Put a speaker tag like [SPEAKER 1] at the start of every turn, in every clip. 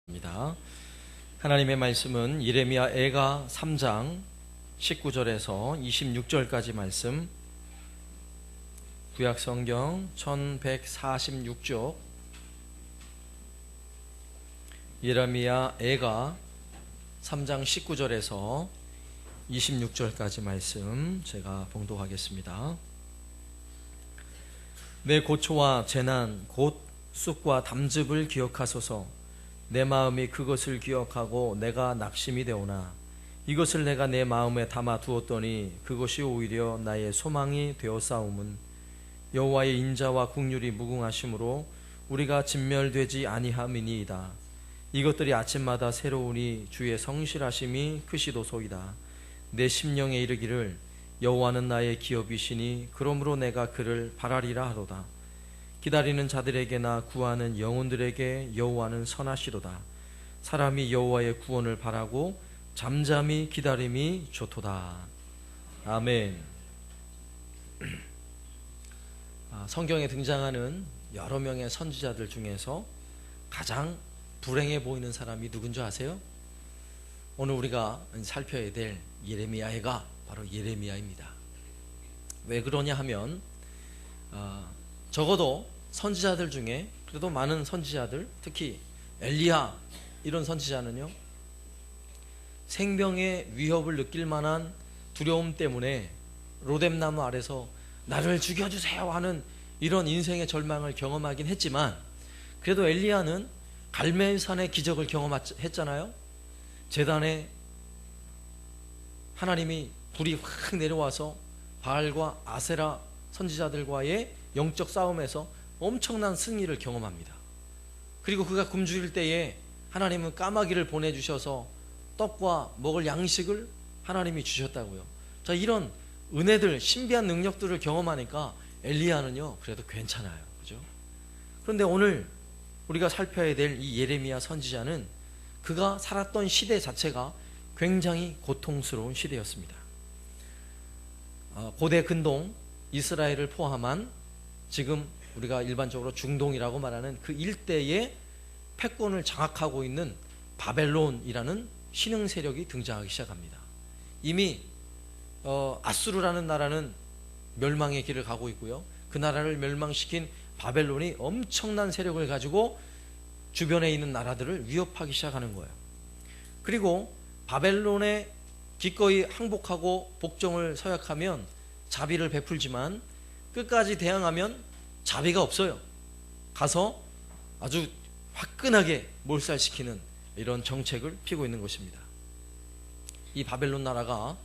[SPEAKER 1] 입니다. 하나님의 말씀은 예레미야 애가 3장 19절에서 26절까지 말씀, 구약성경 1146쪽 예레미야 애가 3장 19절에서 26절까지 말씀 제가 봉독하겠습니다. 내 고초와 재난 곧 쑥과 담즙을 기억하소서. 내 마음이 그것을 기억하고 내가 낙심이 되오나 이것을 내가 내 마음에 담아 두었더니 그것이 오히려 나의 소망이 되었사옴은 여호와의 인자와 국률이 무궁하심으로 우리가 진멸되지 아니함이니이다. 이것들이 아침마다 새로우니 주의 성실하심이 크시도소이다. 내 심령에 이르기를 여호와는 나의 기업이시니 그러므로 내가 그를 바라리라 하도다. 기다리는 자들에게나 구하는 영혼들에게 여호와는 선하시도다. 사람이 여호와의 구원을 바라고 잠잠히 기다림이 좋도다. 아멘. 성경에 등장하는 여러 명의 선지자들 중에서 가장 불행해 보이는 사람이 누군지 아세요? 오늘 우리가 살펴야 될 예레미야가 바로 예레미야입니다. 왜 그러냐 하면 적어도 선지자들 중에 그래도 많은 선지자들, 특히 엘리야 이런 선지자는요, 생명의 위협을 느낄 만한 두려움 때문에 로뎀나무 아래서 나를 죽여주세요 하는 이런 인생의 절망을 경험하긴 했지만, 그래도 엘리야는 갈멜산의 기적을 경험했잖아요. 제단에 하나님이 불이 확 내려와서 바알과 아세라 선지자들과의 영적 싸움에서 엄청난 승리를 경험합니다. 그리고 그가 굶주릴 때에 하나님은 까마귀를 보내주셔서 떡과 먹을 양식을 하나님이 주셨다고요. 자, 이런 은혜들, 신비한 능력들을 경험하니까 엘리야는요 그래도 괜찮아요, 그죠? 그런데 오늘 우리가 살펴야 될 이 예레미야 선지자는 그가 살았던 시대 자체가 굉장히 고통스러운 시대였습니다. 고대 근동 이스라엘을 포함한 지금 우리가 일반적으로 중동이라고 말하는 그 일대의 패권을 장악하고 있는 바벨론이라는 신흥 세력이 등장하기 시작합니다. 이미 아수르라는 나라는 멸망의 길을 가고 있고요, 그 나라를 멸망시킨 바벨론이 엄청난 세력을 가지고 주변에 있는 나라들을 위협하기 시작하는 거예요. 그리고 바벨론에 기꺼이 항복하고 복종을 서약하면 자비를 베풀지만 끝까지 대항하면 자비가 없어요. 가서 아주 화끈하게 몰살시키는 이런 정책을 피고 있는 것입니다. 이 바벨론 나라가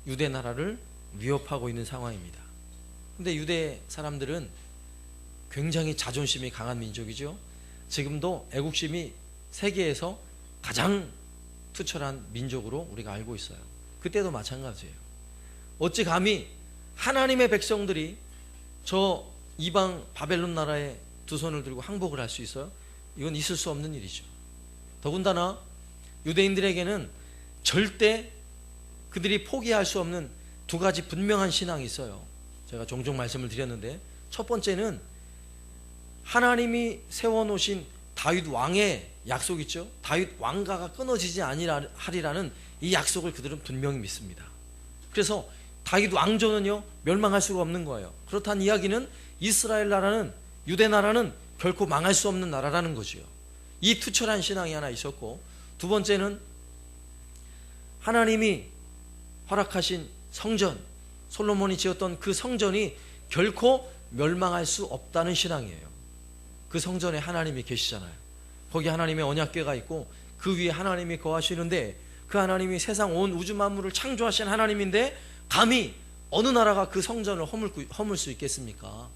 [SPEAKER 1] 유대 나라를 위협하고 있는 상황입니다. 근데 유대 사람들은 굉장히 자존심이 강한 민족이죠. 지금도 애국심이 세계에서 가장 투철한 민족으로 우리가 알고 있어요. 그때도 마찬가지예요. 어찌 감히 하나님의 백성들이 저 이방 바벨론 나라에 두 손을 들고 항복을 할 수 있어요? 이건 있을 수 없는 일이죠. 더군다나 유대인들에게는 절대 그들이 포기할 수 없는 두 가지 분명한 신앙이 있어요. 제가 종종 말씀을 드렸는데, 첫 번째는 하나님이 세워놓으신 다윗 왕의 약속 있죠. 다윗 왕가가 끊어지지 아니하리라는 이 약속을 그들은 분명히 믿습니다. 그래서 다윗 왕조는요 멸망할 수가 없는 거예요. 그렇다는 이야기는 이스라엘 나라는, 유대 나라는 결코 망할 수 없는 나라라는 거죠. 이 투철한 신앙이 하나 있었고, 두 번째는 하나님이 허락하신 성전, 솔로몬이 지었던 그 성전이 결코 멸망할 수 없다는 신앙이에요. 그 성전에 하나님이 계시잖아요. 거기 하나님의 언약궤가 있고 그 위에 하나님이 거하시는데, 그 하나님이 세상 온 우주 만물을 창조하신 하나님인데 감히 어느 나라가 그 성전을 허물 수 있겠습니까?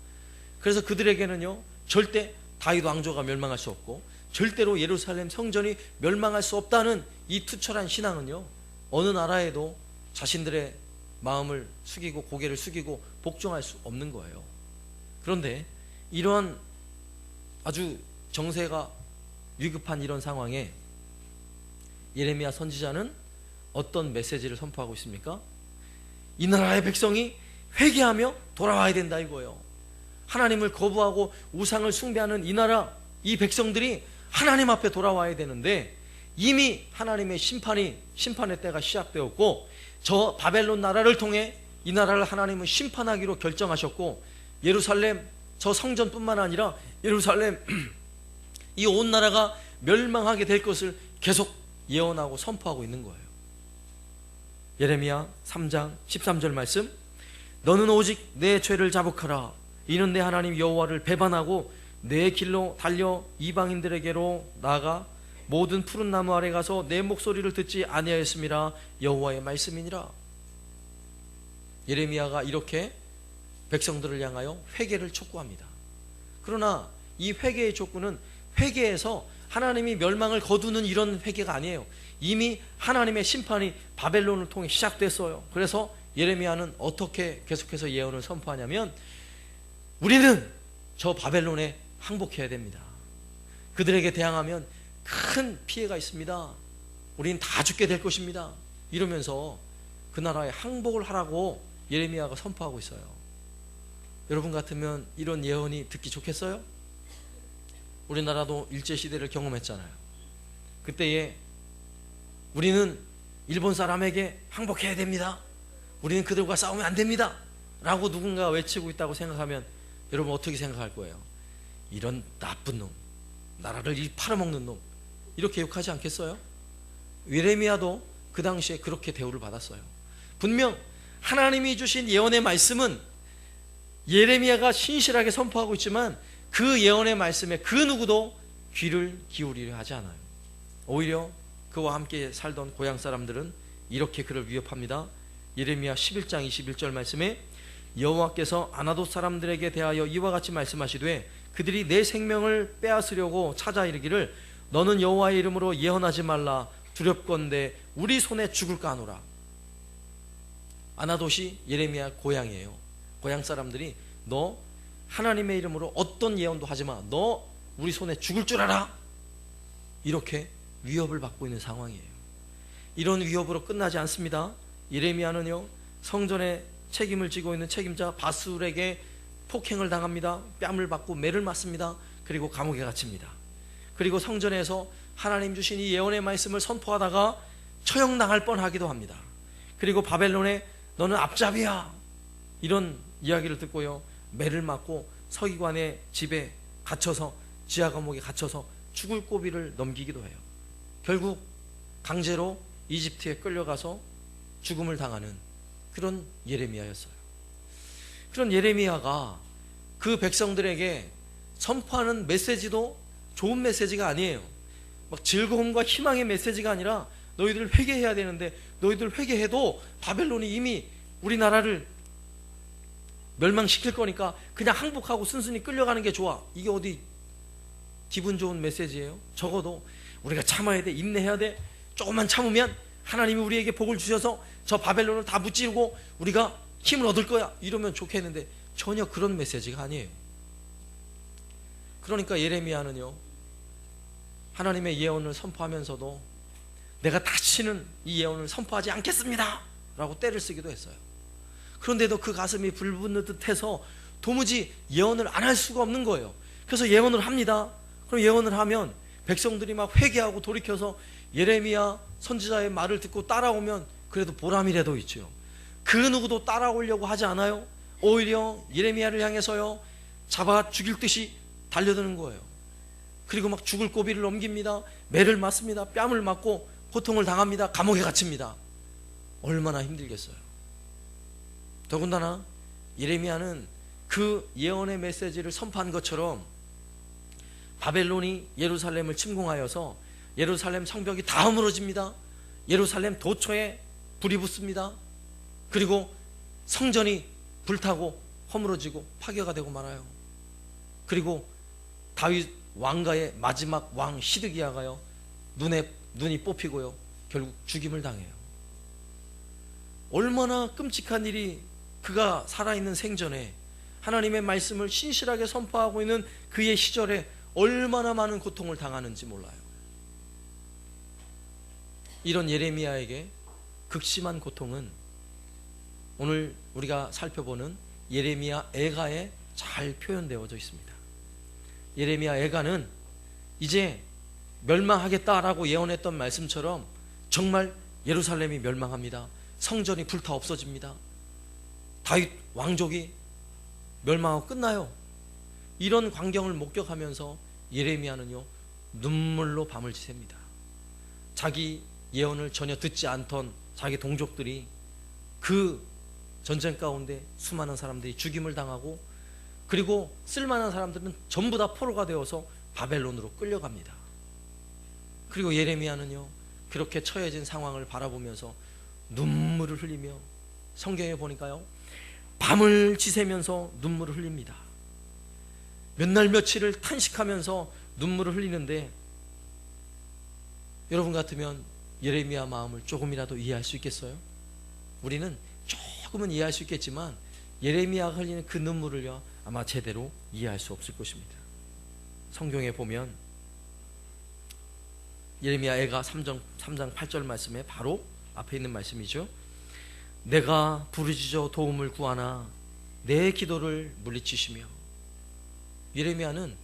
[SPEAKER 1] 그래서 그들에게는요 절대 다윗 왕조가 멸망할 수 없고 절대로 예루살렘 성전이 멸망할 수 없다는 이 투철한 신앙은요 어느 나라에도 자신들의 마음을 숙이고 고개를 숙이고 복종할 수 없는 거예요. 그런데 이러한 아주 정세가 위급한 이런 상황에 예레미야 선지자는 어떤 메시지를 선포하고 있습니까? 이 나라의 백성이 회개하며 돌아와야 된다 이거예요. 하나님을 거부하고 우상을 숭배하는 이 나라, 이 백성들이 하나님 앞에 돌아와야 되는데 이미 하나님의 심판의 때가 시작되었고 저 바벨론 나라를 통해 이 나라를 하나님은 심판하기로 결정하셨고 예루살렘 저 성전뿐만 아니라 예루살렘 이 온 나라가 멸망하게 될 것을 계속 예언하고 선포하고 있는 거예요. 예레미야 3장 13절 말씀, 너는 오직 내 죄를 자복하라. 이는 내 하나님 여호와를 배반하고 내 길로 달려 이방인들에게로 나아가 모든 푸른 나무 아래 가서 내 목소리를 듣지 아니하였음이라. 여호와의 말씀이니라. 예레미야가 이렇게 백성들을 향하여 회개를 촉구합니다. 그러나 이 회개의 촉구는 회개에서 하나님이 멸망을 거두는 이런 회개가 아니에요. 이미 하나님의 심판이 바벨론을 통해 시작됐어요. 그래서 예레미야는 어떻게 계속해서 예언을 선포하냐면 우리는 저 바벨론에 항복해야 됩니다. 그들에게 대항하면 큰 피해가 있습니다. 우리는 다 죽게 될 것입니다. 이러면서 그 나라에 항복을 하라고 예레미야가 선포하고 있어요. 여러분 같으면 이런 예언이 듣기 좋겠어요? 우리나라도 일제시대를 경험했잖아요. 그때에 우리는 일본 사람에게 항복해야 됩니다. 우리는 그들과 싸우면 안 됩니다. 라고 누군가 외치고 있다고 생각하면 여러분 어떻게 생각할 거예요? 이런 나쁜 놈, 나라를 팔아먹는 놈, 이렇게 욕하지 않겠어요? 예레미야도 그 당시에 그렇게 대우를 받았어요. 분명 하나님이 주신 예언의 말씀은 예레미야가 신실하게 선포하고 있지만 그 예언의 말씀에 그 누구도 귀를 기울이려 하지 않아요. 오히려 그와 함께 살던 고향 사람들은 이렇게 그를 위협합니다. 예레미야 11장 21절 말씀에 여호와께서 아나돗 사람들에게 대하여 이와 같이 말씀하시되 그들이 내 생명을 빼앗으려고 찾아 이르기를 너는 여호와의 이름으로 예언하지 말라. 두렵건대 우리 손에 죽을까 하노라. 아나돗이 예레미야 고향이에요. 고향 사람들이 너 하나님의 이름으로 어떤 예언도 하지마. 너 우리 손에 죽을 줄 알아. 이렇게 위협을 받고 있는 상황이에요. 이런 위협으로 끝나지 않습니다. 예레미야는요 성전의 책임을 지고 있는 책임자 바술에게 폭행을 당합니다. 뺨을 받고 매를 맞습니다. 그리고 감옥에 갇힙니다. 그리고 성전에서 하나님 주신 이 예언의 말씀을 선포하다가 처형당할 뻔하기도 합니다. 그리고 바벨론에 너는 앞잡이야 이런 이야기를 듣고요 매를 맞고 서기관의 집에 갇혀서 지하 감옥에 갇혀서 죽을 고비를 넘기기도 해요. 결국 강제로 이집트에 끌려가서 죽음을 당하는 그런 예레미야였어요. 그런 예레미야가 그 백성들에게 선포하는 메시지도 좋은 메시지가 아니에요. 막 즐거움과 희망의 메시지가 아니라 너희들 회개해야 되는데 너희들 회개해도 바벨론이 이미 우리나라를 멸망시킬 거니까 그냥 항복하고 순순히 끌려가는 게 좋아. 이게 어디 기분 좋은 메시지예요? 적어도 우리가 참아야 돼, 인내해야 돼, 조금만 참으면 하나님이 우리에게 복을 주셔서 저 바벨론을 다 무찌르고 우리가 힘을 얻을 거야 이러면 좋겠는데 전혀 그런 메시지가 아니에요. 그러니까 예레미야는요 하나님의 예언을 선포하면서도 내가 다시는 이 예언을 선포하지 않겠습니다 라고 떼를 쓰기도 했어요. 그런데도 그 가슴이 불붙는 듯해서 도무지 예언을 안 할 수가 없는 거예요. 그래서 예언을 합니다. 그럼 예언을 하면 백성들이 막 회개하고 돌이켜서 예레미야 선지자의 말을 듣고 따라오면 그래도 보람이라도 있죠. 그 누구도 따라오려고 하지 않아요. 오히려 예레미야를 향해서요 잡아 죽일 듯이 달려드는 거예요. 그리고 막 죽을 고비를 넘깁니다. 매를 맞습니다. 뺨을 맞고 고통을 당합니다. 감옥에 갇힙니다. 얼마나 힘들겠어요. 더군다나 예레미야는 그 예언의 메시지를 선포한 것처럼 바벨론이 예루살렘을 침공하여서 예루살렘 성벽이 다 허물어집니다. 예루살렘 도처에 불이 붙습니다. 그리고 성전이 불타고 허물어지고 파괴가 되고 말아요. 그리고 다윗 왕가의 마지막 왕 시드기야가요 눈이 뽑히고요 결국 죽임을 당해요. 얼마나 끔찍한 일이 그가 살아있는 생전에 하나님의 말씀을 신실하게 선포하고 있는 그의 시절에 얼마나 많은 고통을 당하는지 몰라요. 이런 예레미야에게 극심한 고통은 오늘 우리가 살펴보는 예레미야 애가에 잘 표현되어져 있습니다. 예레미야 애가는 이제 멸망하겠다라고 예언했던 말씀처럼 정말 예루살렘이 멸망합니다. 성전이 불타 없어집니다. 다윗 왕족이 멸망하고 끝나요. 이런 광경을 목격하면서 예레미야는요, 눈물로 밤을 지새웁니다. 자기 예언을 전혀 듣지 않던 자기 동족들이 그 전쟁 가운데 수많은 사람들이 죽임을 당하고, 그리고 쓸만한 사람들은 전부 다 포로가 되어서 바벨론으로 끌려갑니다. 그리고 예레미야는요, 그렇게 처해진 상황을 바라보면서 눈물을 흘리며, 성경에 보니까요, 밤을 지새면서 눈물을 흘립니다. 몇 날 며칠을 탄식하면서 눈물을 흘리는데, 여러분 같으면 예레미야 마음을 조금이라도 이해할 수 있겠어요? 우리는 조금은 이해할 수 있겠지만 예레미야가 흘리는 그 눈물을요, 아마 제대로 이해할 수 없을 것입니다. 성경에 보면 예레미야 애가 3장 8절 말씀에 바로 앞에 있는 말씀이죠. 내가 부르짖어 도움을 구하나 내 기도를 물리치시며. 예레미야는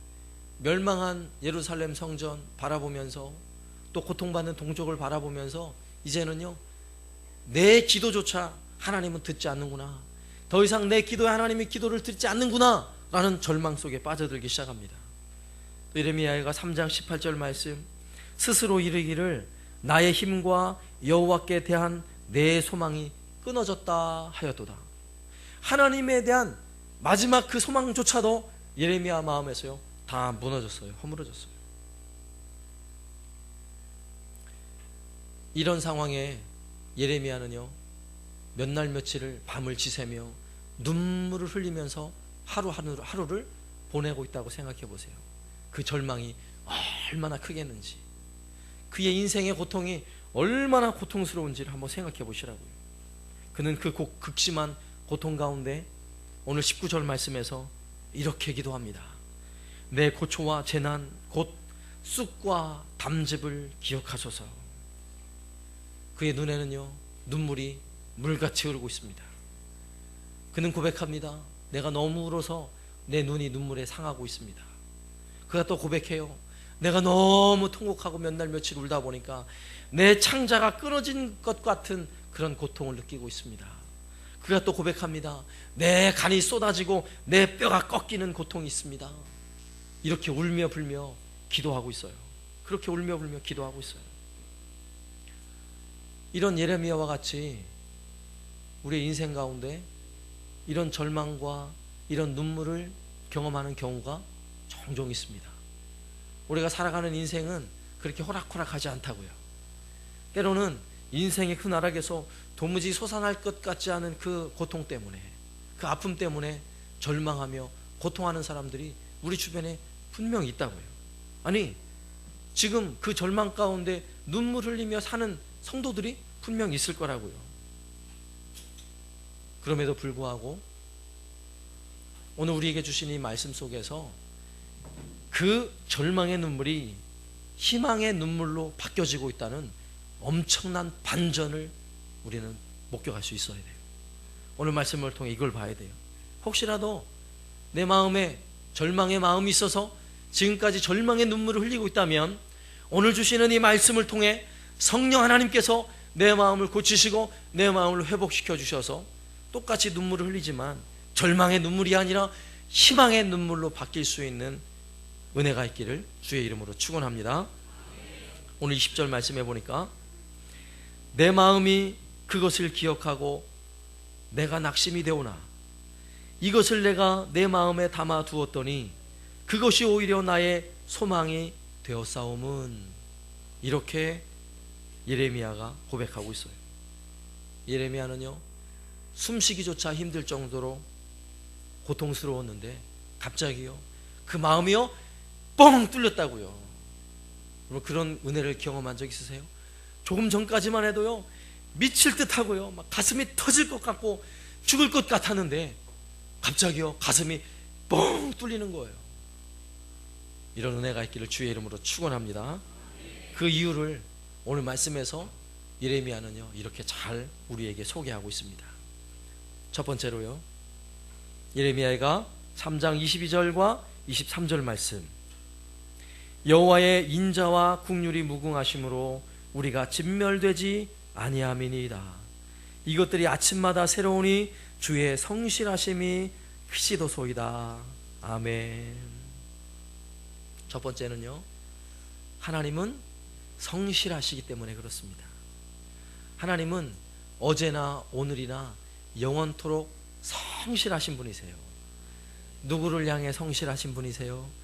[SPEAKER 1] 멸망한 예루살렘 성전 바라보면서, 또 고통받는 동족을 바라보면서, 이제는요, 내 기도조차 하나님은 듣지 않는구나, 더 이상 내 기도에 하나님이 기도를 듣지 않는구나 라는 절망 속에 빠져들기 시작합니다. 또 예레미야가 3장 18절 말씀, 스스로 이르기를 나의 힘과 여호와께 대한 내 소망이 끊어졌다 하였도다. 하나님에 대한 마지막 그 소망조차도 예레미야 마음에서요, 다 무너졌어요. 허물어졌어요. 이런 상황에 예레미야는요, 몇 날 며칠을 밤을 지새며 눈물을 흘리면서 하루를 보내고 있다고 생각해 보세요. 그 절망이 얼마나 크겠는지, 그의 인생의 고통이 얼마나 고통스러운지를 한번 생각해 보시라고요. 그는 그 극심한 고통 가운데 오늘 19절 말씀에서 이렇게 기도합니다. 내 고초와 재난 곧 쑥과 담즙을 기억하소서. 그의 눈에는요, 눈물이 물같이 흐르고 있습니다. 그는 고백합니다. 내가 너무 울어서 내 눈이 눈물에 상하고 있습니다. 그가 또 고백해요. 내가 너무 통곡하고 몇 날 며칠 울다 보니까 내 창자가 끊어진 것 같은 그런 고통을 느끼고 있습니다. 그가 또 고백합니다. 내 간이 쏟아지고 내 뼈가 꺾이는 고통이 있습니다. 이렇게 울며 불며 기도하고 있어요. 그렇게 울며 불며 기도하고 있어요. 이런 예레미야와 같이 우리의 인생 가운데 이런 절망과 이런 눈물을 경험하는 경우가 종종 있습니다. 우리가 살아가는 인생은 그렇게 호락호락하지 않다고요. 때로는 인생의 그 나락에서 도무지 솟아날 것 같지 않은 그 고통 때문에, 그 아픔 때문에 절망하며 고통하는 사람들이 우리 주변에 분명히 있다고요. 아니, 지금 그 절망 가운데 눈물 흘리며 사는 성도들이 분명히 있을 거라고요. 그럼에도 불구하고 오늘 우리에게 주신 이 말씀 속에서 그 절망의 눈물이 희망의 눈물로 바뀌어지고 있다는 엄청난 반전을 우리는 목격할 수 있어야 돼요. 오늘 말씀을 통해 이걸 봐야 돼요. 혹시라도 내 마음에 절망의 마음이 있어서 지금까지 절망의 눈물을 흘리고 있다면 오늘 주시는 이 말씀을 통해 성령 하나님께서 내 마음을 고치시고 내 마음을 회복시켜 주셔서 똑같이 눈물을 흘리지만 절망의 눈물이 아니라 희망의 눈물로 바뀔 수 있는 은혜가 있기를 주의 이름으로 축원합니다. 오늘 20절 말씀해 보니까 내 마음이 그것을 기억하고 내가 낙심이 되오나 이것을 내가 내 마음에 담아 두었더니 그것이 오히려 나의 소망이 되었사옴은. 이렇게 예레미야가 고백하고 있어요. 예레미야는요, 숨쉬기조차 힘들 정도로 고통스러웠는데 갑자기요, 그 마음이요 뻥 뚫렸다고요. 그런 은혜를 경험한 적 있으세요? 조금 전까지만 해도요 미칠 듯하고요, 막 가슴이 터질 것 같고 죽을 것 같았는데 갑자기요 가슴이 뻥 뚫리는 거예요. 이런 은혜가 있기를 주의 이름으로 축원합니다. 그 이유를 오늘 말씀에서 예레미야는요 이렇게 잘 우리에게 소개하고 있습니다. 첫 번째로요, 예레미야가 3장 22절과 23절 말씀, 여호와의 인자와 국률이 무궁하심으로 우리가 진멸되지 아니함이니이다. 이것들이 아침마다 새로우니 주의 성실하심이 크시도소이다. 아멘. 첫 번째는요, 하나님은 성실하시기 때문에 그렇습니다. 하나님은 어제나 오늘이나 영원토록 성실하신 분이세요. 누구를 향해 성실하신 분이세요?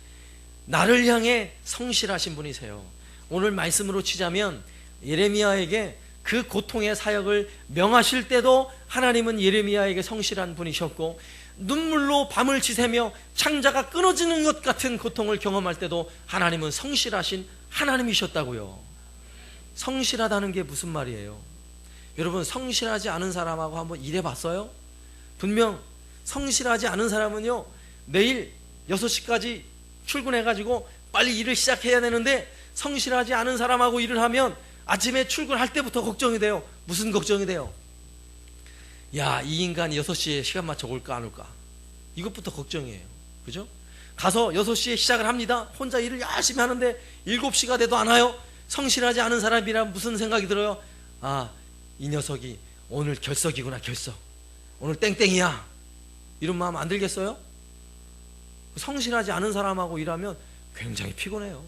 [SPEAKER 1] 나를 향해 성실하신 분이세요. 오늘 말씀으로 치자면 예레미야에게 그 고통의 사역을 명하실 때도 하나님은 예레미야에게 성실한 분이셨고, 눈물로 밤을 지새며 창자가 끊어지는 것 같은 고통을 경험할 때도 하나님은 성실하신 하나님이셨다고요. 성실하다는 게 무슨 말이에요? 여러분, 성실하지 않은 사람하고 한번 일해봤어요? 분명 성실하지 않은 사람은요, 내일 6시까지 출근해가지고 빨리 일을 시작해야 되는데, 성실하지 않은 사람하고 일을 하면 아침에 출근할 때부터 걱정이 돼요. 무슨 걱정이 돼요? 야, 이 인간이 6시에 시간 맞춰 올까 안 올까? 이것부터 걱정이에요. 그죠? 가서 6시에 시작을 합니다. 혼자 일을 열심히 하는데 7시가 돼도 안 와요. 성실하지 않은 사람이라 무슨 생각이 들어요? 아, 이 녀석이 오늘 결석이구나, 결석. 오늘 땡땡이야. 이런 마음 안 들겠어요? 성실하지 않은 사람하고 일하면 굉장히 피곤해요.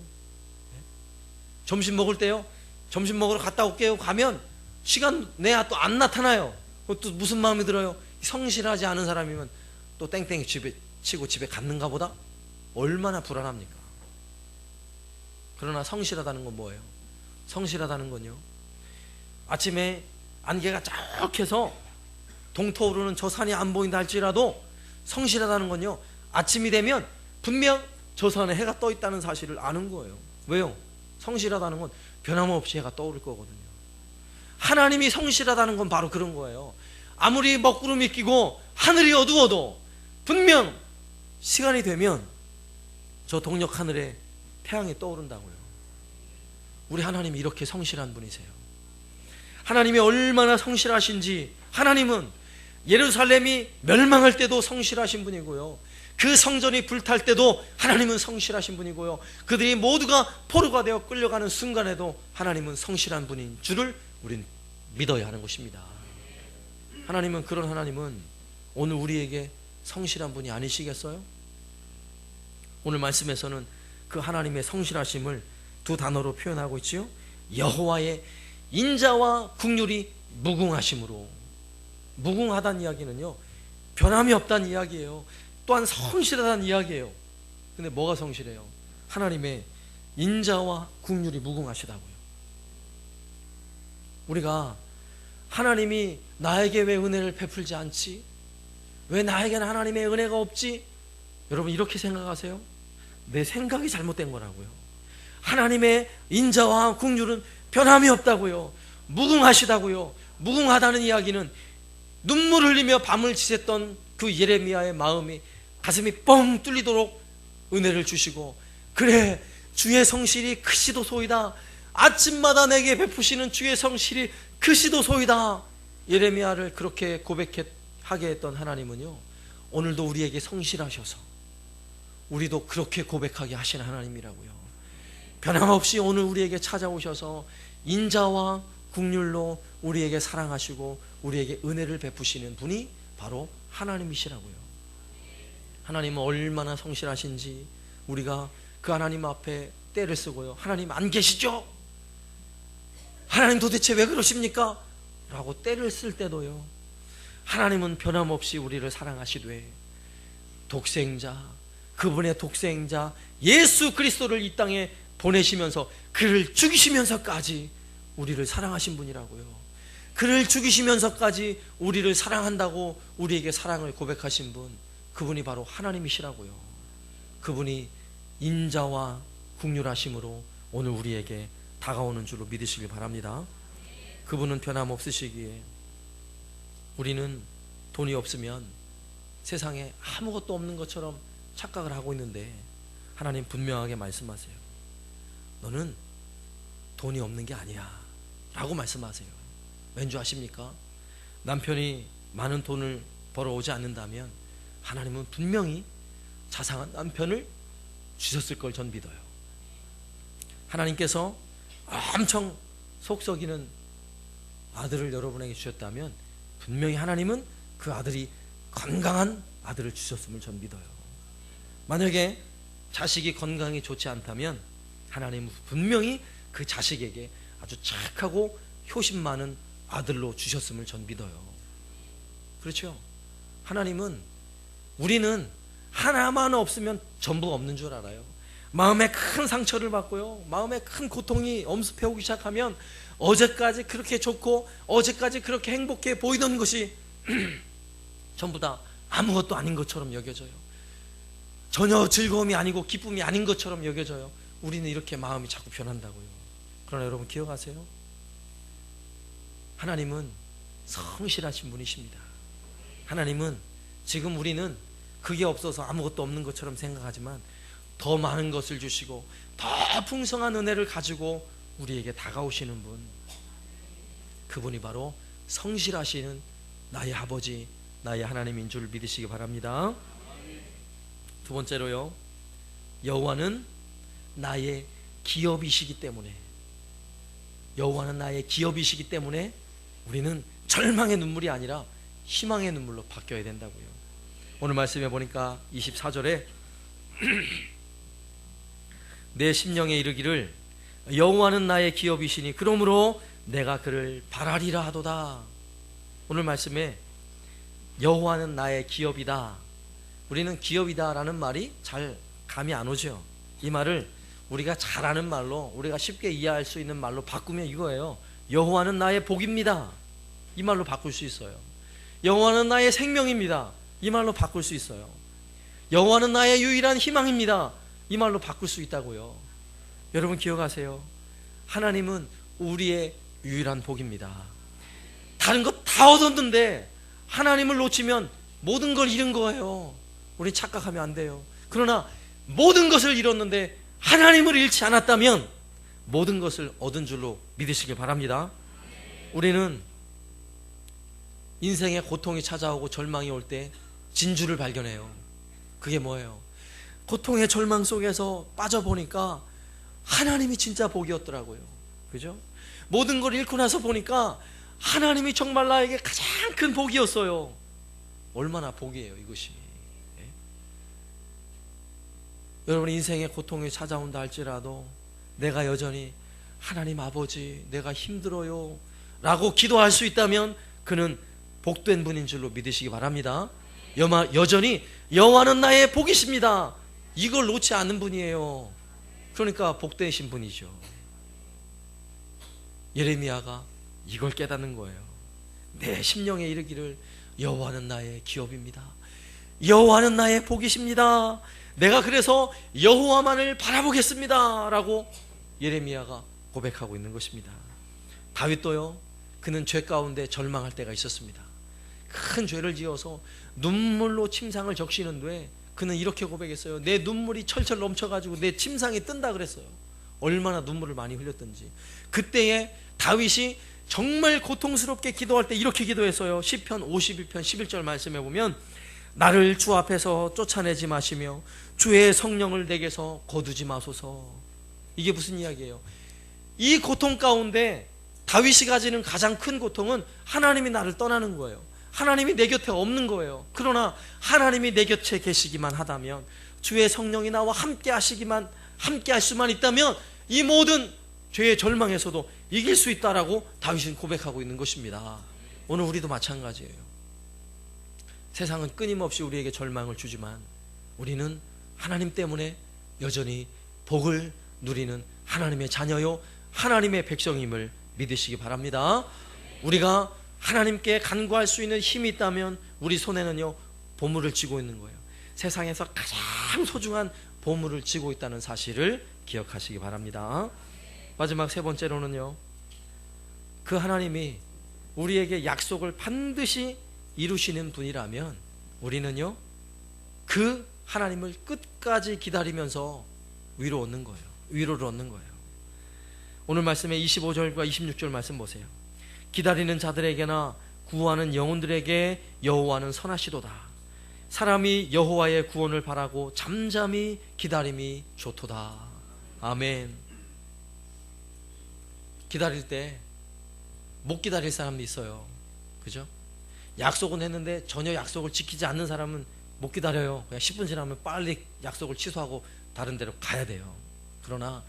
[SPEAKER 1] 점심 먹을 때요, 점심 먹으러 갔다 올게요 가면 시간 내야 또 안 나타나요. 또 무슨 마음이 들어요? 성실하지 않은 사람이면 또 땡땡이 집에 치고 집에 갔는가 보다? 얼마나 불안합니까? 그러나 성실하다는 건 뭐예요? 성실하다는 건요, 아침에 안개가 쫙해서 동토오르는 저 산이 안 보인다 할지라도 성실하다는 건요, 아침이 되면 분명 저 산에 해가 떠 있다는 사실을 아는 거예요. 왜요? 성실하다는 건 변함없이 해가 떠오를 거거든요. 하나님이 성실하다는 건 바로 그런 거예요. 아무리 먹구름이 끼고 하늘이 어두워도 분명 시간이 되면 저 동력 하늘에 태양이 떠오른다고요. 우리 하나님이 이렇게 성실한 분이세요. 하나님이 얼마나 성실하신지, 하나님은 예루살렘이 멸망할 때도 성실하신 분이고요, 그 성전이 불탈 때도 하나님은 성실하신 분이고요, 그들이 모두가 포로가 되어 끌려가는 순간에도 하나님은 성실한 분인 줄을 우린 믿어야 하는 것입니다. 하나님은, 그런 하나님은 오늘 우리에게 성실한 분이 아니시겠어요? 오늘 말씀에서는 그 하나님의 성실하심을 두 단어로 표현하고 있지요. 여호와의 인자와 국률이 무궁하심으로. 무궁하다는 이야기는요, 변함이 없다는 이야기예요. 또한 성실하다는 이야기예요. 근데 뭐가 성실해요? 하나님의 인자와 국률이 무궁하시다고요. 우리가 하나님이 나에게 왜 은혜를 베풀지 않지? 왜 나에게는 하나님의 은혜가 없지? 여러분, 이렇게 생각하세요? 내 생각이 잘못된 거라고요. 하나님의 인자와 국률은 변함이 없다고요. 무궁하시다고요. 무궁하다는 이야기는 눈물 흘리며 밤을 지샜던 그 예레미야의 마음이, 가슴이 뻥 뚫리도록 은혜를 주시고, 그래, 주의 성실이 크시도소이다. 아침마다 내게 베푸시는 주의 성실이 크시도소이다. 예레미야를 그렇게 고백하게 했던 하나님은요, 오늘도 우리에게 성실하셔서 우리도 그렇게 고백하게 하시는 하나님이라고요. 변함없이 오늘 우리에게 찾아오셔서 인자와 국률로 우리에게 사랑하시고 우리에게 은혜를 베푸시는 분이 바로 하나님이시라고요. 하나님은 얼마나 성실하신지 우리가 그 하나님 앞에 떼를 쓰고요, 하나님 안 계시죠? 하나님 도대체 왜 그러십니까? 라고 떼를 쓸 때도요, 하나님은 변함없이 우리를 사랑하시되 독생자, 그분의 독생자 예수 그리스도를 이 땅에 보내시면서 그를 죽이시면서까지 우리를 사랑하신 분이라고요. 그를 죽이시면서까지 우리를 사랑한다고 우리에게 사랑을 고백하신 분, 그분이 바로 하나님이시라고요. 그분이 인자와 국률하심으로 오늘 우리에게 다가오는 줄로 믿으시길 바랍니다. 그분은 변함없으시기에 우리는 돈이 없으면 세상에 아무것도 없는 것처럼 착각을 하고 있는데, 하나님 분명하게 말씀하세요. 너는 돈이 없는 게 아니야 라고 말씀하세요. 왠지 아십니까? 남편이 많은 돈을 벌어오지 않는다면 하나님은 분명히 자상한 남편을 주셨을 걸 전 믿어요. 하나님께서 엄청 속썩이는 아들을 여러분에게 주셨다면 분명히 하나님은 그 아들이 건강한 아들을 주셨음을 전 믿어요. 만약에 자식이 건강이 좋지 않다면 하나님은 분명히 그 자식에게 아주 착하고 효심 많은 아들로 주셨음을 전 믿어요. 그렇죠? 하나님은, 우리는 하나만 없으면 전부가 없는 줄 알아요. 마음에 큰 상처를 받고요, 마음에 큰 고통이 엄습해 오기 시작하면 어제까지 그렇게 좋고 어제까지 그렇게 행복해 보이던 것이 전부 다 아무것도 아닌 것처럼 여겨져요. 전혀 즐거움이 아니고 기쁨이 아닌 것처럼 여겨져요. 우리는 이렇게 마음이 자꾸 변한다고요. 그러나 여러분 기억하세요. 하나님은 성실하신 분이십니다. 하나님은 지금 우리는 그게 없어서 아무것도 없는 것처럼 생각하지만 더 많은 것을 주시고 더 풍성한 은혜를 가지고 우리에게 다가오시는 분, 그분이 바로 성실하시는 나의 아버지, 나의 하나님인 줄 믿으시기 바랍니다. 두 번째로요, 여호와는 나의 기업이시기 때문에, 여호와는 나의 기업이시기 때문에 우리는 절망의 눈물이 아니라 희망의 눈물로 바뀌어야 된다고요. 오늘 말씀해 보니까 24절에 내 심령에 이르기를 여호와는 나의 기업이시니 그러므로 내가 그를 바라리라 하도다. 오늘 말씀에 여호와는 나의 기업이다. 우리는 기업이다 라는 말이 잘 감이 안 오죠. 이 말을 우리가 잘 아는 말로, 우리가 쉽게 이해할 수 있는 말로 바꾸면 이거예요. 여호와는 나의 복입니다. 이 말로 바꿀 수 있어요. 여호와는 나의 생명입니다. 이 말로 바꿀 수 있어요. 여호와는 나의 유일한 희망입니다. 이 말로 바꿀 수 있다고요. 여러분 기억하세요. 하나님은 우리의 유일한 복입니다. 다른 것 다 얻었는데 하나님을 놓치면 모든 걸 잃은 거예요. 우리 착각하면 안 돼요. 그러나 모든 것을 잃었는데 하나님을 잃지 않았다면 모든 것을 얻은 줄로 믿으시길 바랍니다. 우리는 인생에 고통이 찾아오고 절망이 올 때 진주를 발견해요. 그게 뭐예요? 고통의 절망 속에서 빠져보니까 하나님이 진짜 복이었더라고요. 그죠? 모든 걸 잃고 나서 보니까 하나님이 정말 나에게 가장 큰 복이었어요. 얼마나 복이에요 이것이. 예? 여러분 인생에 고통이 찾아온다 할지라도 내가 여전히 하나님 아버지 내가 힘들어요 라고 기도할 수 있다면 그는 복된 분인 줄로 믿으시기 바랍니다. 여전히 여호와는 나의 복이십니다. 이걸 놓지 않는 분이에요. 그러니까 복되신 분이죠. 예레미야가 이걸 깨닫는 거예요. 내 심령에 이르기를 여호와는 나의 기업입니다. 여호와는 나의 복이십니다. 내가 그래서 여호와만을 바라보겠습니다 라고 예레미야가 고백하고 있는 것입니다. 다윗도요, 그는 죄 가운데 절망할 때가 있었습니다. 큰 죄를 지어서 눈물로 침상을 적시는데 그는 이렇게 고백했어요. 내 눈물이 철철 넘쳐가지고 내 침상이 뜬다 그랬어요. 얼마나 눈물을 많이 흘렸던지. 그때에 다윗이 정말 고통스럽게 기도할 때 이렇게 기도했어요. 시편 51편 11절 말씀해 보면 나를 주 앞에서 쫓아내지 마시며 주의 성령을 내게서 거두지 마소서. 이게 무슨 이야기예요? 이 고통 가운데 다윗이 가지는 가장 큰 고통은 하나님이 나를 떠나는 거예요. 하나님이 내 곁에 없는 거예요. 그러나 하나님이 내 곁에 계시기만 하다면, 주의 성령이 나와 함께 할 수만 있다면 이 모든 죄의 절망에서도 이길 수 있다라고 다윗은 고백하고 있는 것입니다. 오늘 우리도 마찬가지예요. 세상은 끊임없이 우리에게 절망을 주지만 우리는 하나님 때문에 여전히 복을 누리는 하나님의 자녀요 하나님의 백성임을 믿으시기 바랍니다. 우리가 하나님께 간구할 수 있는 힘이 있다면 우리 손에는요 보물을 쥐고 있는 거예요. 세상에서 가장 소중한 보물을 쥐고 있다는 사실을 기억하시기 바랍니다. 마지막 세 번째로는요, 그 하나님이 우리에게 약속을 반드시 이루시는 분이라면 우리는요 그 하나님을 끝까지 기다리면서 위로를 얻는 거예요. 오늘 말씀의 25절과 26절 말씀 보세요. 기다리는 자들에게나 구하는 영혼들에게 여호와는 선하시도다. 사람이 여호와의 구원을 바라고 잠잠히 기다림이 좋도다. 아멘. 기다릴 때 못 기다릴 사람도 있어요. 그죠? 약속은 했는데 전혀 약속을 지키지 않는 사람은 못 기다려요. 그냥 10분 지나면 빨리 약속을 취소하고 다른 데로 가야 돼요. 그러나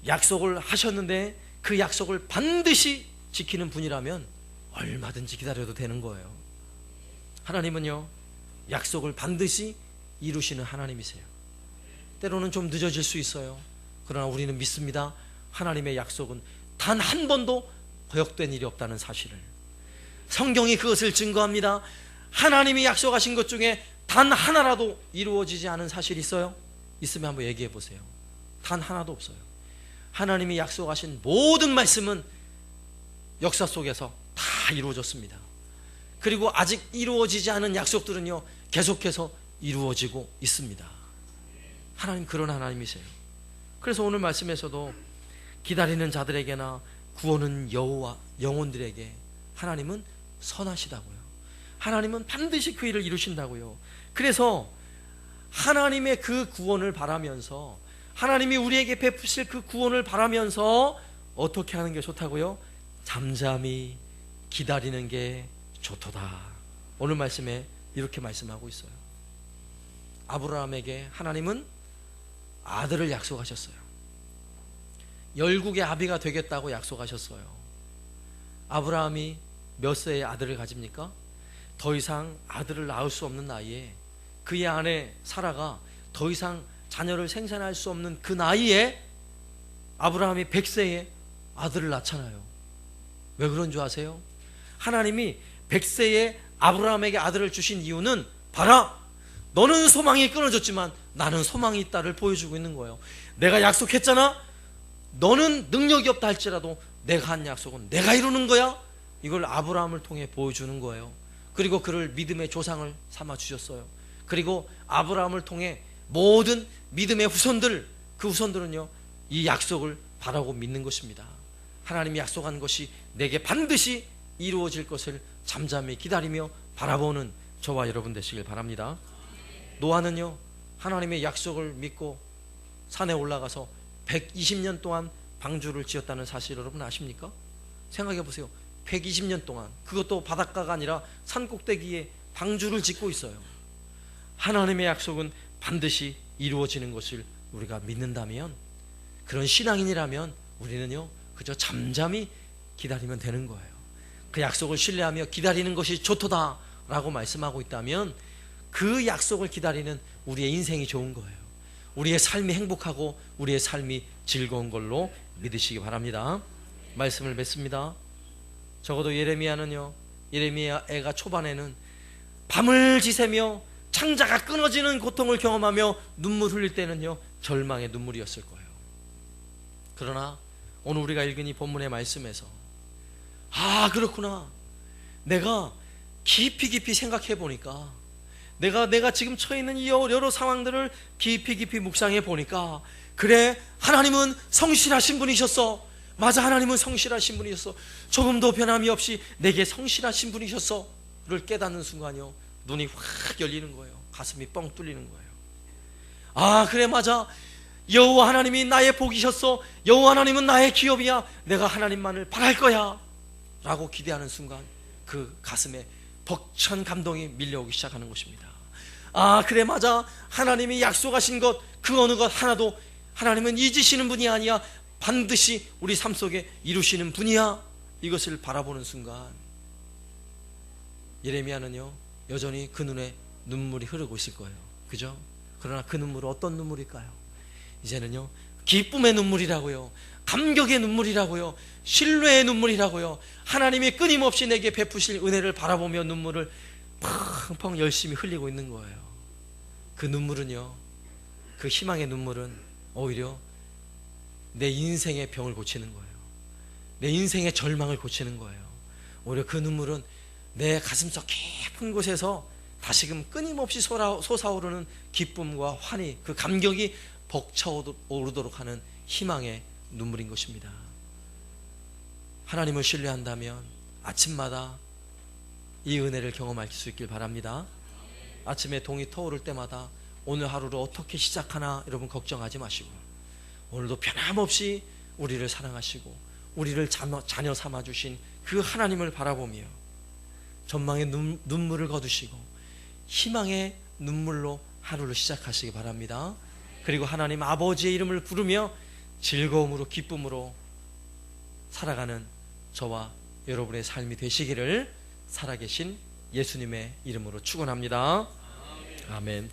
[SPEAKER 1] 약속을 하셨는데 그 약속을 반드시 지키는 분이라면 얼마든지 기다려도 되는 거예요. 하나님은요, 약속을 반드시 이루시는 하나님이세요. 때로는 좀 늦어질 수 있어요. 그러나 우리는 믿습니다. 하나님의 약속은 단 한 번도 거역된 일이 없다는 사실을. 성경이 그것을 증거합니다. 하나님이 약속하신 것 중에 단 하나라도 이루어지지 않은 사실이 있어요? 있으면 한번 얘기해 보세요. 단 하나도 없어요. 하나님이 약속하신 모든 말씀은 역사 속에서 다 이루어졌습니다. 그리고 아직 이루어지지 않은 약속들은요, 계속해서 이루어지고 있습니다. 하나님 그런 하나님이세요. 그래서 오늘 말씀에서도 기다리는 자들에게나 구원은 여호와 영혼들에게 하나님은 선하시다고요. 하나님은 반드시 그 일을 이루신다고요. 그래서 하나님의 그 구원을 바라면서, 하나님이 우리에게 베푸실 그 구원을 바라면서 어떻게 하는 게 좋다고요? 잠잠히 기다리는 게 좋도다. 오늘 말씀에 이렇게 말씀하고 있어요. 아브라함에게 하나님은 아들을 약속하셨어요. 열국의 아비가 되겠다고 약속하셨어요. 아브라함이 몇 세에 아들을 가집니까? 더 이상 아들을 낳을 수 없는 나이에, 그의 아내 사라가 더 이상 자녀를 생산할 수 없는 그 나이에 아브라함이 100세에 아들을 낳잖아요. 왜 그런 줄 아세요? 하나님이 100세에 아브라함에게 아들을 주신 이유는, 봐라, 너는 소망이 끊어졌지만 나는 소망이 있다를 보여주고 있는 거예요. 내가 약속했잖아. 너는 능력이 없다 할지라도 내가 한 약속은 내가 이루는 거야. 이걸 아브라함을 통해 보여주는 거예요. 그리고 그를 믿음의 조상을 삼아 주셨어요. 그리고 아브라함을 통해 모든 믿음의 후손들, 그 후손들은요, 이 약속을 바라고 믿는 것입니다. 하나님이 약속한 것이 내게 반드시 이루어질 것을 잠잠히 기다리며 바라보는 저와 여러분 되시길 바랍니다. 노아는요, 하나님의 약속을 믿고 산에 올라가서 120년 동안 방주를 지었다는 사실 여러분 아십니까? 생각해 보세요. 120년 동안, 그것도 바닷가가 아니라 산 꼭대기에 방주를 짓고 있어요. 하나님의 약속은 반드시 이루어지는 것을 우리가 믿는다면, 그런 신앙인이라면 우리는요, 그저 잠잠히 기다리면 되는 거예요. 그 약속을 신뢰하며 기다리는 것이 좋도다 라고 말씀하고 있다면, 그 약속을 기다리는 우리의 인생이 좋은 거예요. 우리의 삶이 행복하고 우리의 삶이 즐거운 걸로 믿으시기 바랍니다. 말씀을 맺습니다. 적어도 예레미야는요, 예레미야 애가 초반에는 밤을 지새며 창자가 끊어지는 고통을 경험하며 눈물 흘릴 때는요, 절망의 눈물이었을 거예요. 그러나 오늘 우리가 읽은 이 본문의 말씀에서, 아, 그렇구나, 내가 깊이 생각해 보니까, 내가 지금 처해 있는 이 여러 상황들을 깊이 묵상해 보니까, 그래, 하나님은 성실하신 분이셨어. 맞아, 하나님은 성실하신 분이셨어. 조금도 변함이 없이 내게 성실하신 분이셨어를 깨닫는 순간요, 눈이 확 열리는 거예요. 가슴이 뻥 뚫리는 거예요. 아, 그래, 맞아, 여호와 하나님이 나의 복이셨어. 여호와 하나님은 나의 기업이야. 내가 하나님만을 바랄 거야 라고 기대하는 순간, 그 가슴에 벅찬 감동이 밀려오기 시작하는 것입니다. 아, 그래, 맞아, 하나님이 약속하신 것, 그 어느 것 하나도 하나님은 잊으시는 분이 아니야. 반드시 우리 삶 속에 이루시는 분이야. 이것을 바라보는 순간 예레미야는요, 여전히 그 눈에 눈물이 흐르고 있을 거예요. 그죠? 그러나 그 눈물은 어떤 눈물일까요? 이제는요, 기쁨의 눈물이라고요, 감격의 눈물이라고요, 신뢰의 눈물이라고요. 하나님이 끊임없이 내게 베푸실 은혜를 바라보며 눈물을 펑펑 열심히 흘리고 있는 거예요. 그 눈물은요, 그 희망의 눈물은 오히려 내 인생의 병을 고치는 거예요. 내 인생의 절망을 고치는 거예요. 오히려 그 눈물은 내 가슴속 깊은 곳에서 다시금 끊임없이 솟아오르는 기쁨과 환희, 그 감격이 벅차오르도록 하는 희망의 눈물인 것입니다. 하나님을 신뢰한다면 아침마다 이 은혜를 경험할 수 있길 바랍니다. 아침에 동이 터오를 때마다 오늘 하루를 어떻게 시작하나 여러분 걱정하지 마시고, 오늘도 변함없이 우리를 사랑하시고 우리를 자녀 삼아 주신 그 하나님을 바라보며 전망의 눈물을 거두시고 희망의 눈물로 하루를 시작하시기 바랍니다. 그리고 하나님 아버지의 이름을 부르며 즐거움으로 기쁨으로 살아가는 저와 여러분의 삶이 되시기를 살아계신 예수님의 이름으로 축원합니다. 아멘.